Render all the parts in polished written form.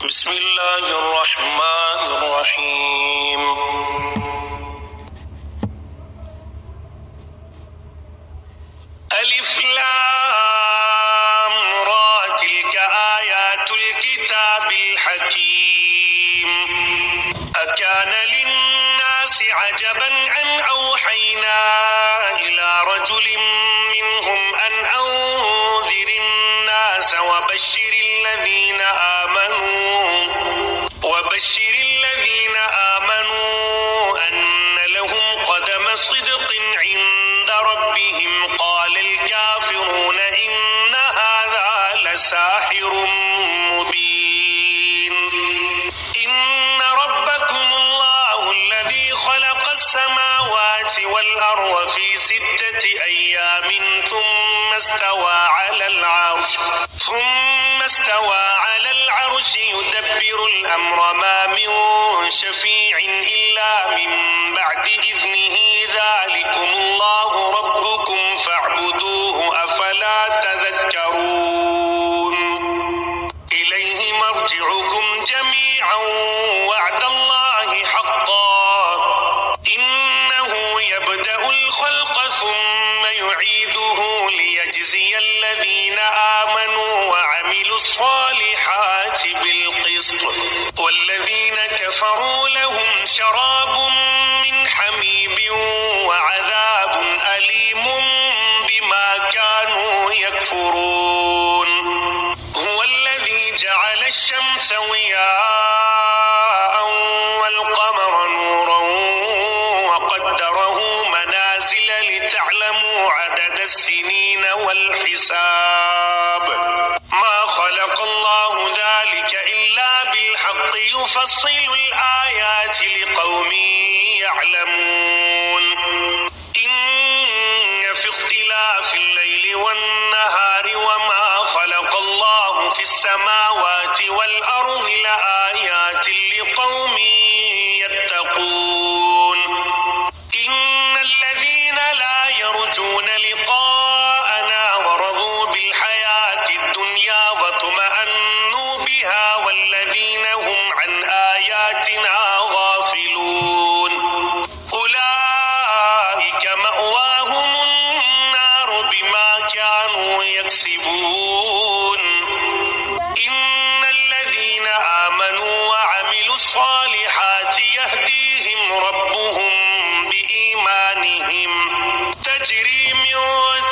بسم الله الرحمن الرحيم. ألف لام را تلك آيات الكتاب الحكيم. أكان للناس عجبا أن أوحينا إلى رجل منهم أن أنذر الناس وبشر الذين آمنوا أن لهم قدم صدق عند ربهم. قال الكافرون إن هذا لساحر مبين. إن ربكم الله الذي خلق السماوات والأرض في 6 أيام ثم استوى على العرش يدبر الأمر ما من شفيع إلا من بعد إذنه. ذلكم الله ربكم فاعبدوه أفلا تذكرون. إليه مرجعكم جميعا وعد الله حقا. إنه يبدأ الخلق ثم يعيده ليجزي الذين آمنوا وعملوا الصالحات بالقسط. والذين كفروا لهم شراب من حميم وعذاب أليم بما كانوا يكفرون. هو الذي جعل الشمس ضياء والقمر نورا وقدره منازل لتعلموا عدد السنين والحساب. ما خلق الله ذلك إلا بالحق يفصل الآيات لقوم يعلمون. إن في اختلاف الليل والنهار وما خلق الله في السماوات والأرض لآيات لقوم يتقون. إن الذين لا يرجون لقاءنا ورضوا بالحياة الدنيا واطمأنوا بها والذين هم عن آياتنا غافلون أولئك مأواهم النار بما كانوا يكسبون. إن الذين آمنوا وعملوا الصالحات يهديهم ربهم بإيمانهم تجري من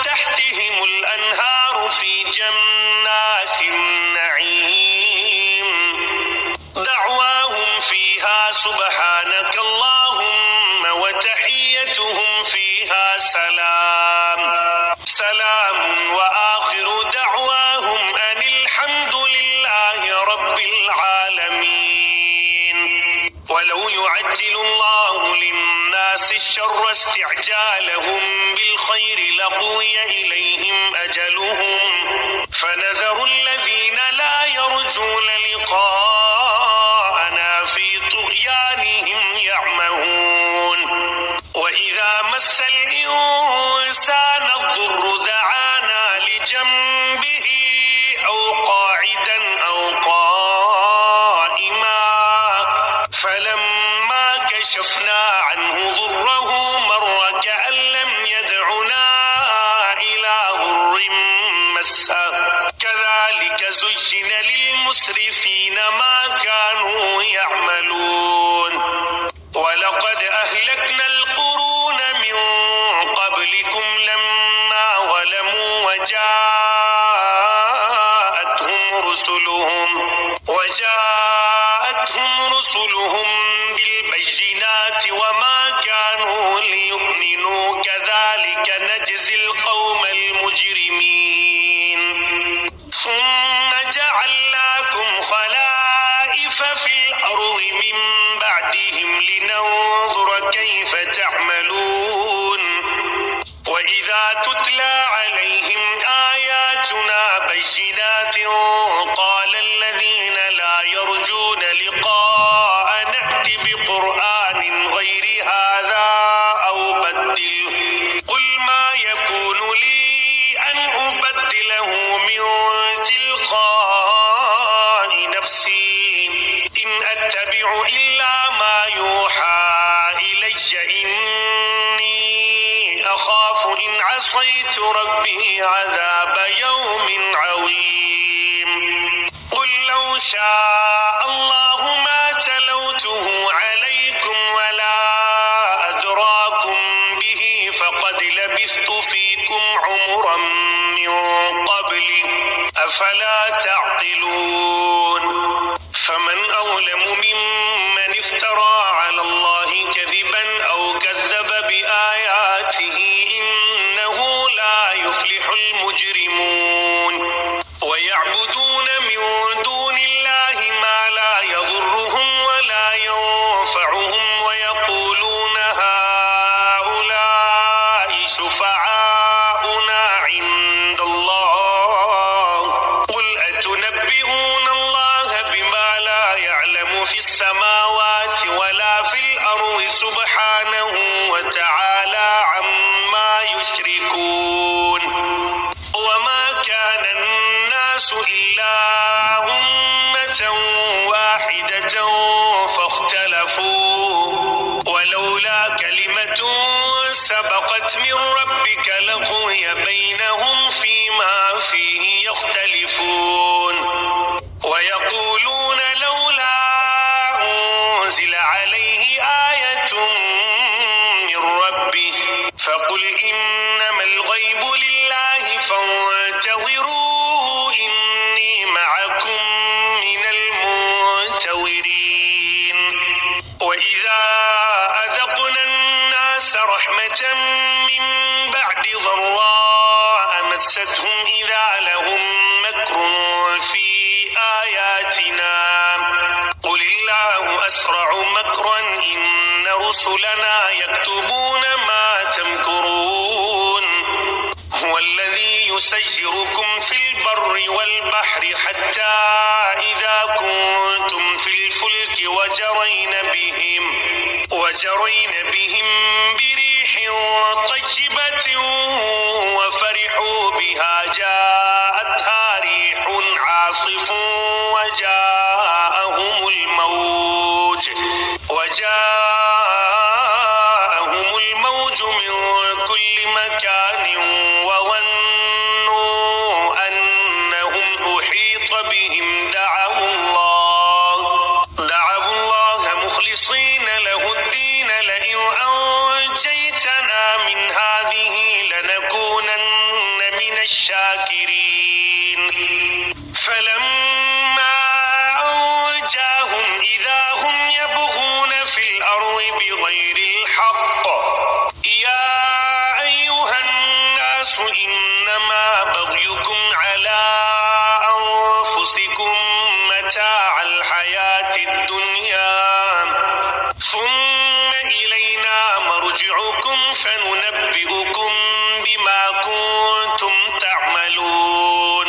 تحتهم الأنهار في جنات النعيم. دعواهم فيها سبحانك اللهم وتحيتهم فيها سلام وآخر دعواهم أن الحمد لله رب العالمين. ولو يعجل الله للناس الشر استعجالهم بالخير لقضي إليهم أجلهم فنذر الذين لا يرجون لقاءنا في طغيانهم يعمهون. وإذا مس الإنسان الضر دعانا لجنبه أو قاعدا أو قائما فلما كشفنا عنه ضره مر كأن لم يدعنا إلى ضر مسه. كذلك زين للمسرفين ما كانوا يعملون. ولقد أهلكنا القرون من قبلكم لما ظلموا وجاءتهم رسلهم بالبينات وما كانوا ليؤمنوا. كذلك نجزي القوم المجرمين. ثم جعلناكم خلائف في الأرض من بعدهم لننظر كيف تعملون. وإذا تتلى عليهم آياتنا بينات قال الذين لا يرجون لقاء نأت بقرآن غير هذا أو بدله. قل ما يكون لي أن أبدله من تلقاء نفسي أتبع إلا ما يوحى إلي إني أخاف إن عصيت ربي عذاب يوم عظيم قل لو شاء الله ما تلوته عليكم ولا أدراكم به فقد لبثت فيكم عمرا من قبله أفلا تعقلون فمن أظلم ممن افترى على الله كذبا أو كذب بآياته إنه لا يفلح المجرمون ويعبدون من دون الله ما لا يضرهم ولا ينفعهم ويقولون هؤلاء شفعاؤنا عند الله قل أتنبئون الله بما لا يعلم في السماوات ولا في الأرض سبحانه وتعالى عما يشركون وما كان الناس إلا أمة واحدة فاختلفوا ولولا كلمة سبقت من ربك لقضي بينهم فيما فيه يختلفون ويقولون لولا أنزل عليه آية من ربه فقل إنما الغيب لله فانتظروا إني معكم من المنتظرين وإذا أذقنا الناس رحمة من بعد ضراء مستهم إذا لهم مكر في آياتنا قل الله أسرع مكرا إن رسلنا يكتبون ما تمكرون هو الذي يسيركم في البر والبحر حتى إذا كنتم في الفلك وجرين بهم بريح طيبة وفرحوا بها جاءتها ريح عاصف وجاءهم الموج من كل مكان وظنوا أنهم أحيط بهم دعوا الله مخلصين له الدين لئن أنجيتنا من هذه لنكونن من الشاكرين فلما أنجاهم إذا هم يبغون في الأرض بغير الحق يا أيها الناس إنما بغيكم على أنفسكم متاع الحياة الدنيا ثم إلينا مرجعكم فننبئكم بما كنتم تعملون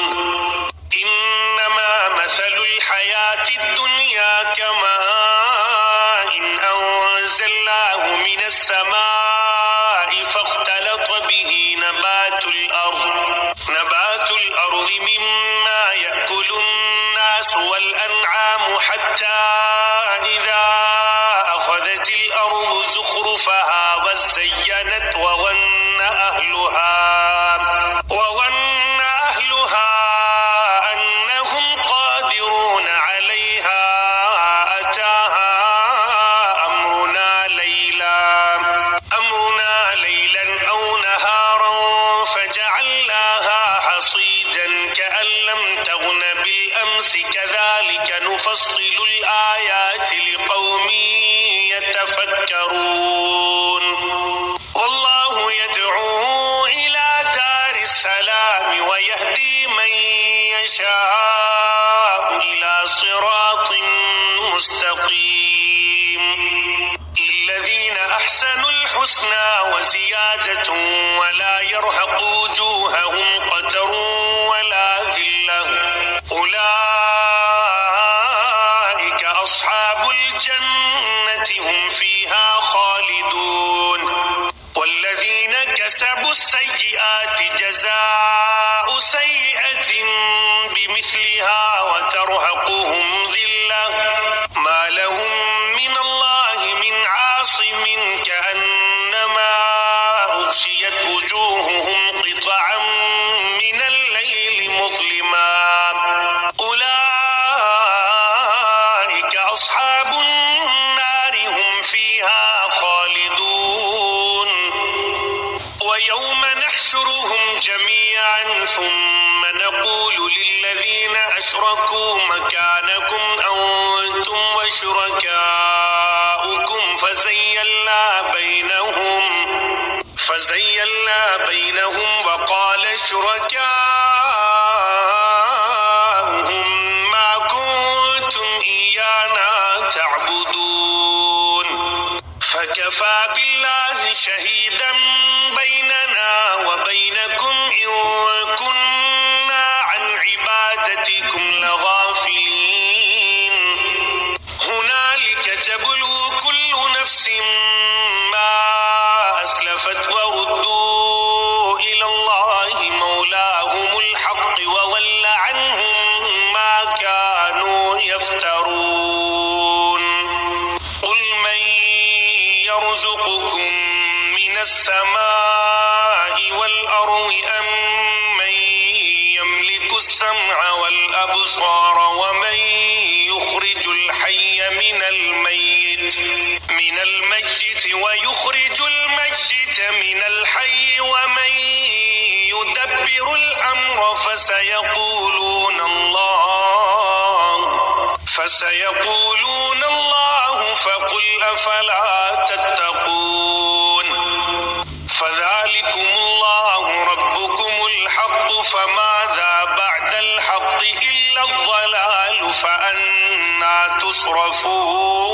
إنما مثل الحياة الدنيا كماء أنزلناه من السماء فاختلط به نبات الأرض مما يأكل الناس والأنعام حتى إذا أخذت الأرض زخرفها وزينت وظن أهلها أنهم قادرون عليها أتاها أمرنا ليلا أو نهارا فجعلناها حصيدا كأن لم تغن بالأمس كذلك نفصل الآيات لقوم يتفكرون والله يدعو إلى دار السلام ويهدي من يشاء إلى صراط مستقيم للذين أحسنوا الحسنى وزيادة ولا يرهق وجوههم قتر ولا ذلة أولئك أصحاب الجنة هم فيها خالدون والذين كسبوا السيئات جزاء سيئة بمثلها وترهقهم ذلة ما لهم مكانكم أنتم وشركاؤكم فزيلنا بينهم وقال شركاؤهم ما كنتم إيانا تعبدون فكفى بالله شهيدا بيننا وبينكم إن كنا عن عبادتكم لغافلين هنالك تبلو كل نفس ما أسلفت وردوا إلى الله مولاهم الحق وضل عنهم ما كانوا يفترون قل من يرزقكم من السماء والأرض أم من يملك السمع والأبصار ومن يخرج الحي من الميت ويخرج الميت من الحي ومن يدبر الأمر فسيقولون الله فقل أفلا تتقون فذلكم الله ربكم الحق فماذا بعد الحق إلا الضلال فأنى تصرفون